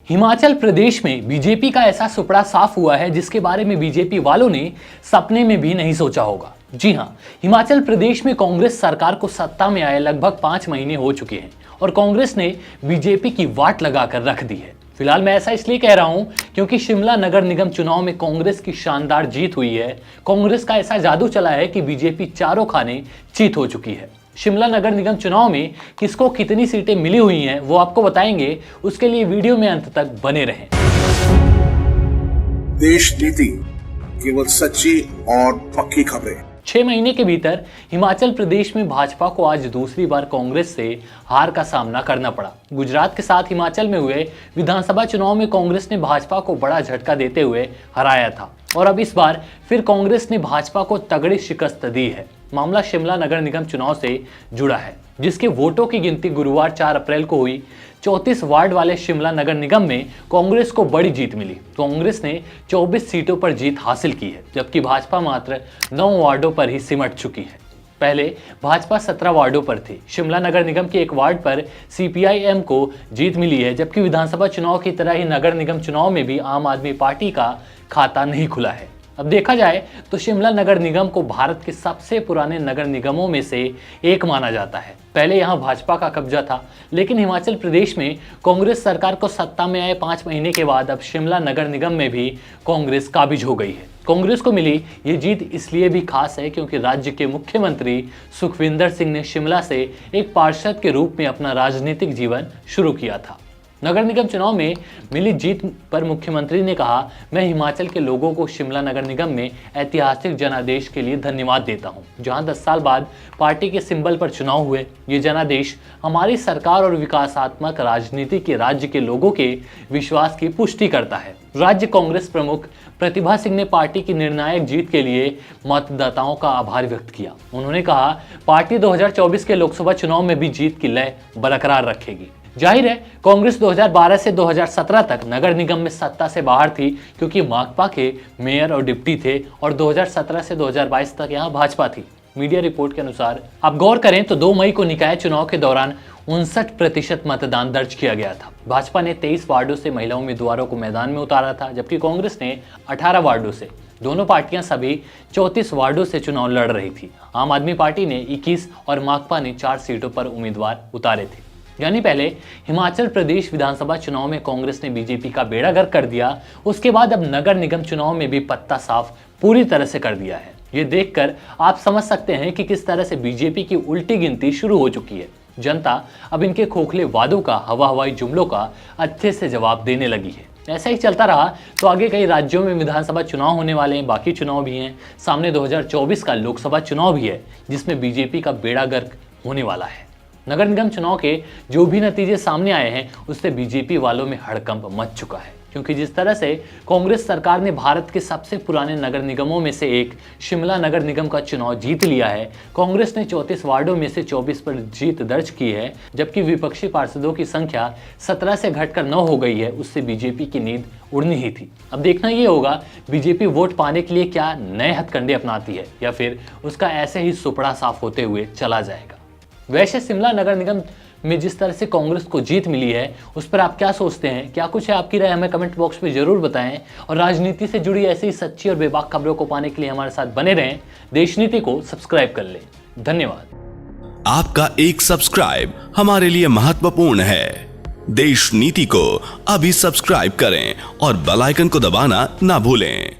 हिमाचल प्रदेश में बीजेपी का ऐसा सुपड़ा साफ हुआ है जिसके बारे में बीजेपी वालों ने सपने में भी नहीं सोचा होगा। जी हां, हिमाचल प्रदेश में कांग्रेस सरकार को सत्ता में आए लगभग 5 महीने हो चुके हैं और कांग्रेस ने बीजेपी की वाट लगाकर रख दी है। फिलहाल मैं ऐसा इसलिए कह रहा हूं क्योंकि शिमला नगर निगम चुनाव में कांग्रेस की शानदार जीत हुई है। कांग्रेस का ऐसा जादू चला है कि बीजेपी चारों खाने जीत हो चुकी है। शिमला नगर निगम चुनाव में किसको कितनी सीटें मिली हुई हैं वो आपको बताएंगे, उसके लिए वीडियो में अंत तक बने रहें। देश नीति, केवल सच्ची और पक्की खबरें। 6 महीने के भीतर हिमाचल प्रदेश में भाजपा को आज दूसरी बार कांग्रेस से हार का सामना करना पड़ा। गुजरात के साथ हिमाचल में हुए विधानसभा चुनाव में कांग्रेस ने भाजपा को बड़ा झटका देते हुए हराया था और अब इस बार फिर कांग्रेस ने भाजपा को तगड़ी शिकस्त दी है। मामला शिमला नगर निगम चुनाव से जुड़ा है, जिसके वोटों की गिनती गुरुवार 4 अप्रैल को हुई। 34 वार्ड वाले शिमला नगर निगम में कांग्रेस को बड़ी जीत मिली। कांग्रेस ने 24 सीटों पर जीत हासिल की है, जबकि भाजपा मात्र 9 वार्डों पर ही सिमट चुकी है। पहले भाजपा 17 वार्डों पर थी। शिमला नगर निगम के एक वार्ड पर सीपीआईएम को जीत मिली है, जबकि विधानसभा चुनाव की तरह ही नगर निगम चुनाव में भी आम आदमी पार्टी का खाता नहीं खुला है। अब देखा जाए तो शिमला नगर निगम को भारत के सबसे पुराने नगर निगमों में से एक माना जाता है। पहले यहां भाजपा का कब्जा था, लेकिन हिमाचल प्रदेश में कांग्रेस सरकार को सत्ता में आए 5 महीने के बाद अब शिमला नगर निगम में भी कांग्रेस काबिज हो गई है। कांग्रेस को मिली ये जीत इसलिए भी खास है क्योंकि राज्य के मुख्यमंत्री सुखविंदर सिंह ने शिमला से एक पार्षद के रूप में अपना राजनीतिक जीवन शुरू किया था। नगर निगम चुनाव में मिली जीत पर मुख्यमंत्री ने कहा, मैं हिमाचल के लोगों को शिमला नगर निगम में ऐतिहासिक जनादेश के लिए धन्यवाद देता हूं, जहां 10 साल बाद पार्टी के सिंबल पर चुनाव हुए। ये जनादेश हमारी सरकार और विकासात्मक राजनीति के राज्य के लोगों के विश्वास की पुष्टि करता है। राज्य कांग्रेस प्रमुख प्रतिभा सिंह ने पार्टी की निर्णायक जीत के लिए मतदाताओं का आभार व्यक्त किया। उन्होंने कहा, पार्टी 2024 के लोकसभा चुनाव में भी जीत की लय बरकरार रखेगी। जाहिर है कांग्रेस 2012 से 2017 तक नगर निगम में सत्ता से बाहर थी, क्योंकि माकपा के मेयर और डिप्टी थे और 2017 से 2022 तक यहां भाजपा थी। मीडिया रिपोर्ट के अनुसार आप गौर करें तो 2 मई को निकाय चुनाव के दौरान 59% मतदान दर्ज किया गया था। भाजपा ने 23 वार्डों से महिला उम्मीदवारों को मैदान में उतारा था, जबकि कांग्रेस ने 18 वार्डों से। दोनों पार्टियां सभी 34 वार्डों से चुनाव लड़ रही थी। आम आदमी पार्टी ने 21 और माकपा ने 4 सीटों पर उम्मीदवार उतारे थे। यानी पहले हिमाचल प्रदेश विधानसभा चुनाव में कांग्रेस ने बीजेपी का बेड़ा गर्क कर दिया, उसके बाद अब नगर निगम चुनाव में भी पत्ता साफ पूरी तरह से कर दिया है। ये देखकर आप समझ सकते हैं कि किस तरह से बीजेपी की उल्टी गिनती शुरू हो चुकी है। जनता अब इनके खोखले वादों का, हवाई जुमलों का अच्छे से जवाब देने लगी है। ऐसा ही चलता रहा तो आगे कई राज्यों में विधानसभा चुनाव होने वाले हैं, बाकी चुनाव भी हैं। सामने 2024 का लोकसभा चुनाव भी है, जिसमें बीजेपी का बेड़ा गर्क होने वाला है। नगर निगम चुनाव के जो भी नतीजे सामने आए हैं, उससे बीजेपी वालों में हड़कंप मच चुका है, क्योंकि जिस तरह से कांग्रेस सरकार ने भारत के सबसे पुराने नगर निगमों में से एक शिमला नगर निगम का चुनाव जीत लिया है, कांग्रेस ने 34 वार्डों में से 24 पर जीत दर्ज की है, जबकि विपक्षी पार्षदों की संख्या 17 से घटकर 9 हो गई है, उससे बीजेपी की नींद उड़नी ही थी। अब देखना ये होगा बीजेपी वोट पाने के लिए क्या नए हथकंडे अपनाती है या फिर उसका ऐसे ही सुपड़ा साफ होते हुए चला जाएगा। वैसे शिमला नगर निगम में जिस तरह से कांग्रेस को जीत मिली है, उस पर आप क्या सोचते हैं? क्या कुछ है आपकी राय? हमें कमेंट बॉक्स में जरूर बताएं और राजनीति से जुड़ी ऐसी ही सच्ची और बेबाक खबरों को पाने के लिए हमारे साथ बने रहें। देश नीति को सब्सक्राइब कर लें। धन्यवाद। आपका एक सब्सक्राइब हमारे लिए महत्वपूर्ण है। देश नीति को अभी सब्सक्राइब करें और बेल आइकन को दबाना ना भूलें।